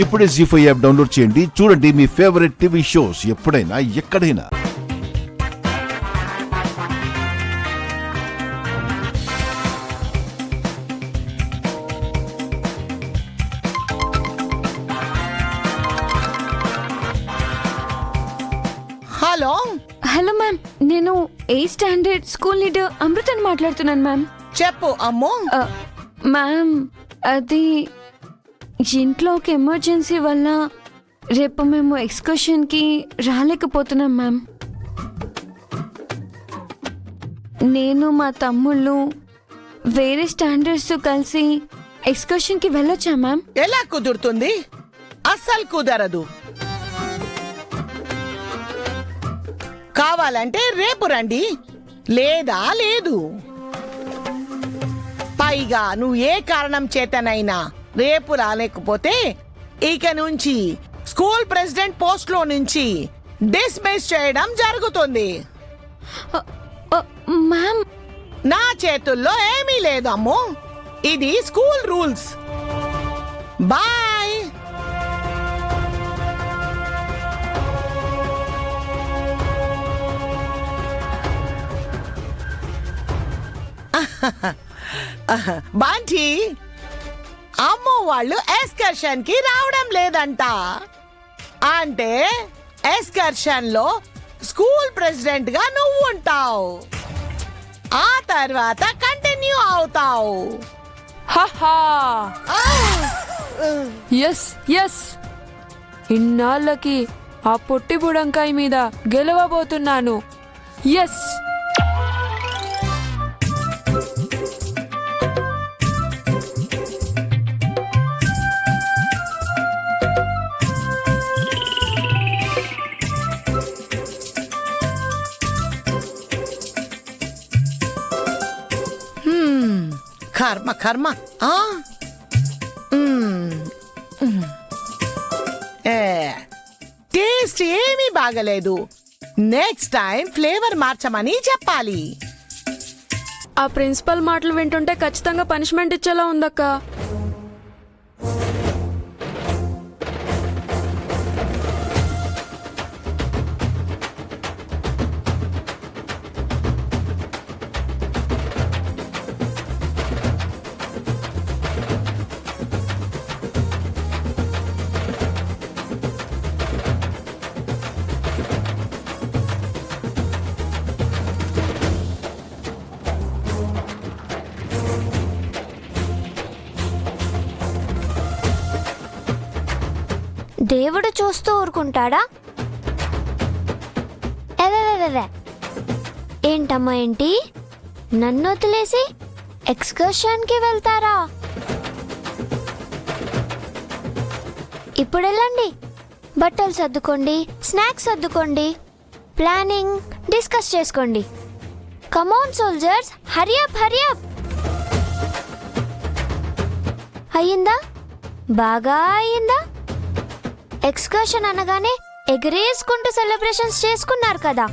ఇప్పుడే జీ5 app download చేయండి. చూడండి మీ ఫేవరెట్ టీవీ షోస్ ఎప్పుడైనా ఎక్కడైనా. హలో హలో మ్యామ్, నేను 8th స్టాండర్డ్ స్కూల్ లీడర్ అమృతని మాట్లాడుతున్నాను మ్యామ్. చెప్పు అమ్మో. మ్యామ్, అది ఇంట్లో ఒక ఎమర్జెన్సీ వల్ల రేపు మేము ఎక్స్కర్షన్కి రాలేకపోతున్నాం మ్యామ్. నేను మా తమ్ముళ్ళు వేరే స్టాండర్డ్స్తో కలిసి ఎక్స్కర్షన్కి వెళ్ళొచ్చా మ్యామ్? ఎలా కుదురుతుంది? అస్సలు కుదరదు. కావాలంటే రేపు రండి, లేదా లేదు. పైగా నువ్వు ఏ కారణం చేతనైనా రేపు రాలేకపోతే ఇక నుంచి స్కూల్ ప్రెసిడెంట్ పోస్ట్ లో నుంచి డిస్మిస్ చేయడం జరుగుతుంది. మ్యామ్, నా చేతుల్లో ఏమీ లేదమ్మో. ఇది స్కూల్ రూల్స్. బాయ్. బాంటీ, అమ్మో వాళ్ళు ఎక్స్కర్షన్ కి రావడం లేదంట. అంటే ఎక్స్కర్షన్ లో స్కూల్ ప్రెసిడెంట్ గా నువ్వు ఉంటావు, ఆ తర్వాత కంటిన్యూ అవుతావు. ఎస్ ఎస్, ఇన్నాళ్ళకి ఆ పొట్టి బుడంకాయ మీద గెలవబోతున్నాను. ఎస్. కర్మ కర్మ. టేస్ట్ ఏమీ బాగలేదు. నెక్స్ట్ టైం ఫ్లేవర్ మార్చమని చెప్పాలి. ఆ ప్రిన్సిపల్ మాటలు వింటుంటే ఖచ్చితంగా పనిష్మెంట్ ఇచ్చేలా ఉందక్క. దేవుడు చూస్తూ ఊరుకుంటాడా? ఎవెవెవెవె. ఏంటమ్మా ఏంటి, నన్ను వదిలేసి ఎక్స్కర్షన్కి వెళ్తారా? ఇప్పుడు వెళ్ళండి, బట్టలు సర్దుకోండి, స్నాక్స్ సర్దుకోండి, ప్లానింగ్ డిస్కస్ చేసుకోండి. Come on soldiers, hurry up hurry up. అయ్యిందా? బాగా అయ్యిందా? ఎక్స్కర్షన్ అనగానే ఎగరేసుకుంటూ సెలబ్రేషన్స్ చేసుకున్నారు కదా.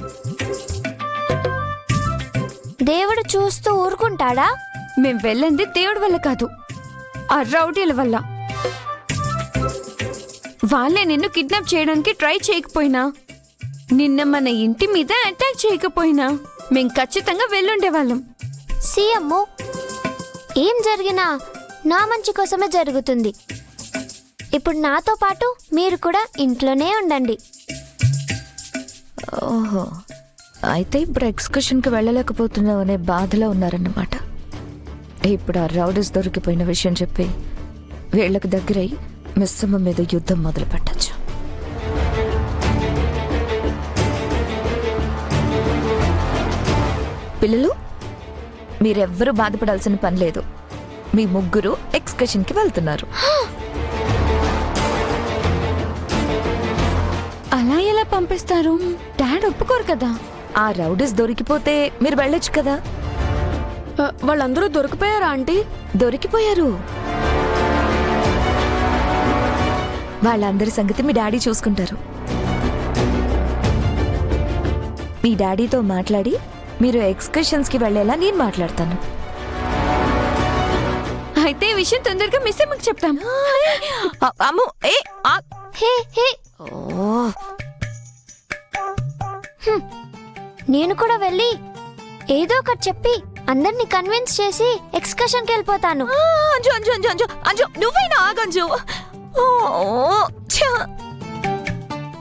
దేవుడు చూస్తూ ఊరుకుంటాడా? మేము వెళ్ళింది దేవుడి వల్ల కాదు, ఆ రౌడీల వల్ల. వాళ్ళే నిన్ను కిడ్నాప్ చేయడానికి ట్రై చేయకపోయినా, నిన్న మన ఇంటి మీద అటాక్ చేయకపోయినా మేం ఖచ్చితంగా వెళ్ళుండేవాళ్ళం. సీఎం, ఏం జరిగినా నా మంచి కోసమే జరుగుతుంది. ఇప్పుడు నాతో పాటు మీరు కూడా ఇంట్లోనే ఉండండి. ఓహో, అయితే ఇప్పుడు ఎక్స్కర్షన్కి వెళ్ళలేకపోతున్నావు అనే బాధలో ఉన్నారన్నమాట. ఇప్పుడు ఆ రౌడీస్ దొరికిపోయిన విషయం చెప్పి వీళ్ళకి దగ్గరై మిస్సమ్మ మీద యుద్ధం మొదలు పెట్టచ్చు. పిల్లలు, మీరెవ్వరూ బాధపడాల్సిన పని లేదు. మీ ముగ్గురు ఎక్స్కర్షన్కి వెళ్తున్నారు. అలా ఎలా పంపిస్తారు? డాడ్ ఒప్పుకోరు కదా. ఆ రౌడీస్ దొరికిపోతే మీరు వెళ్ళొచ్చు కదా. వాళ్ళందరూ దొరికిపోయారా ఆంటీ? దొరికిపోయారు. వాళ్ళందరి సంగతి మీ డాడీ చూసుకుంటారు. మీ డాడీతో మాట్లాడి మీరు ఎక్స్కర్షన్స్కి వెళ్ళేలా నేను మాట్లాడతాను. అయితే ఈ విషయం తొందరగా మిస్ అమ్మకి చెప్తాం. అమ్ము ఏ హే హే ఓ నేను కూడా వెళ్ళి ఏదో ఒకటి చెప్పి అందరినీ కన్విన్స్ చేసి ఎక్స్కర్షన్కి వెళ్ళిపోతాను. అంజు అంజు అంజు అంజు అంజు నువ్వైనా ఆగంజు.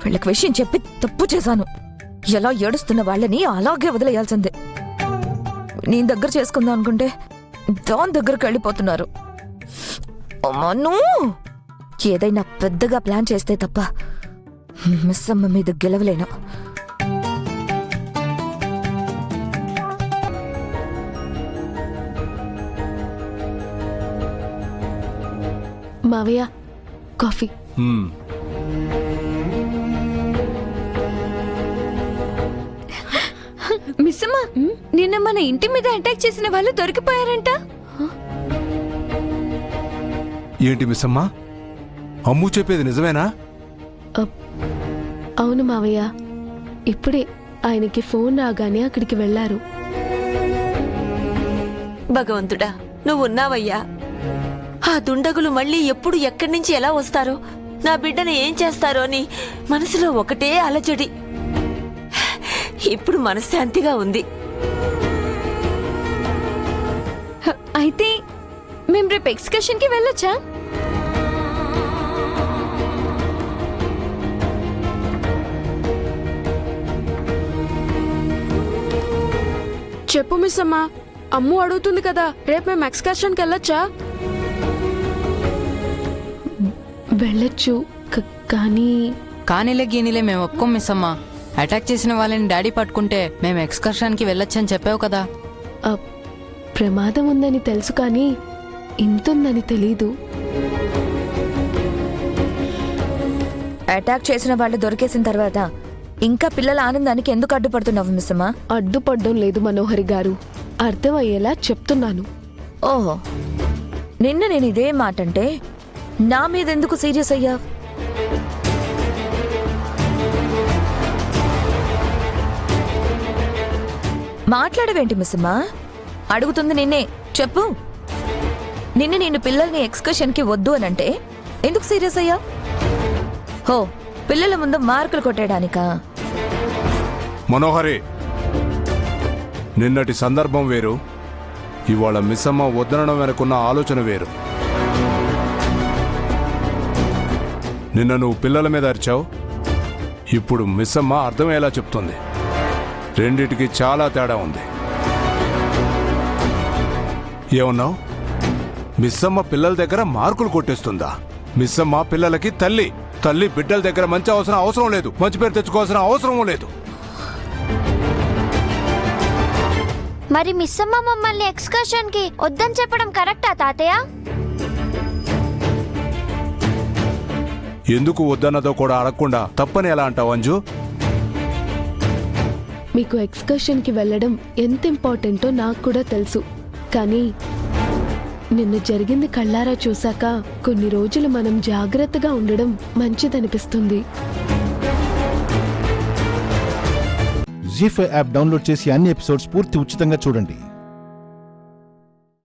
వీళ్ళకి విషయం చెప్పి తప్పు చేశాను. ఎలా ఏడుస్తున్న వాళ్ళని అలాగే వదిలేయాల్సిందే. నీ దగ్గర చేసుకుందాం అనుకుంటే దాని దగ్గరకు వెళ్ళిపోతున్నారు. అమ్మను ఏదైనా పెద్దగా ప్లాన్ చేస్తే తప్ప మిస్ అమ్మ మీద గెలవలేను. మావయ్య కాఫీ. మిస్ అమ్మ, నిన్న మన ఇంటి మీద అటాక్ చేసిన వాళ్ళు దొరికిపోయారంట. ఏంటి మిస్సమ్మా, అమ్ము చెప్పేది నిజమేనా? అవును మావయ్య, ఇప్పుడే ఆయనకి ఫోన్ రాగానే అక్కడికి వెళ్లారు. భగవంతుడా, నువ్వున్నావయ్యా. ఆ దుండగులు మళ్ళీ ఎప్పుడు ఎక్కడి నుంచి ఎలా వస్తారో, నా బిడ్డను ఏం చేస్తారో అని మనసులో ఒకటే అలజడి. ఇప్పుడు మనశ్శాంతిగా ఉంది. అయితే మేము రేపు ఎక్స్కర్షన్ కి వెళ్ళొచ్చా? చెప్పు మిస్ అమ్మా, అమ్ము అడుగుతుంది కదా, రేపు మేము ఎక్స్కర్షన్కి వెళ్ళొచ్చా? వెళ్ళొచ్చు, కానీ కానీలే గీనీలే మేము ఒప్పుకోం మిస్ అమ్మా. అటాక్ చేసిన వాళ్ళని డాడీ పట్టుకుంటే మేము ఎక్స్కర్షన్కి వెళ్ళొచ్చని చెప్పావు కదా. ప్రమాదం ఉందని తెలుసు కానీ ఇంతుందని తెలీదు. అటాక్ చేసిన వాళ్ళు దొరికేసిన తర్వాత ఇంకా పిల్లల ఆనందానికి ఎందుకు అడ్డుపడుతున్నావు మిస్ అమ్మా? అడ్డుపడ్డం లేదు మనోహరి గారు, అర్థమయ్యేలా చెప్తున్నాను. ఓహో, నిన్న నేను ఇదే మాట అంటే నా మీద ఎందుకు సీరియస్ అయ్యావు? మాట్లాడవేంటి మిస్ అమ్మా? అడుగుతుంది నిన్నే, చెప్పు. నిన్న నేను పిల్లల్ని ఎక్స్కర్షన్కి వద్దు అనంటే ఎందుకు సీరియస్ అయ్యా? హో, పిల్లల ముందు మార్కులు కొట్టేయడానికా? మనోహరి, నిన్నటి సందర్భం వేరు, ఇవాళ మిస్సమ్మ వద్దనడం వెనుకున్న ఆలోచన వేరు. నిన్న నువ్వు పిల్లల మీద అరిచావు, ఇప్పుడు మిస్సమ్మ అర్థమయ్యేలా చెప్తుంది. రెండిటికి చాలా తేడా ఉంది. ఏమన్నావు? మిస్సమ్మ పిల్లల దగ్గర మార్కులు కొట్టేస్తుందా? మిస్సమ్మ పిల్లలకి తల్లి. తల్లి బిడ్డల దగ్గర మంచి అవసరం లేదు, మంచి పేరు తెచ్చుకోవాల్సిన అవసరం లేదు. మరి మిస్ అమ్మ మమ్మల్ని ఎక్స్కర్షన్కి వద్దని చెప్పడం కరెక్టా తాతయ్య? ఎందుకు వద్దన్నదో కూడా అడగకుండా తప్పని ఎలా అంటావు అంజు? మీకు ఎక్స్కర్షన్కి వెళ్ళడం ఎంత ఇంపార్టెంటో నాకు కూడా తెలుసు, కానీ నిన్న జరిగింది కళ్ళారా చూశాక కొన్ని రోజులు మనం జాగ్రత్తగా ఉండడం మంచిదనిపిస్తుంది. జీ5 యాప్ డౌన్లోడ్ చేసి అన్ని ఎపిసోడ్స్ పూర్తి ఉచితంగా చూడండి.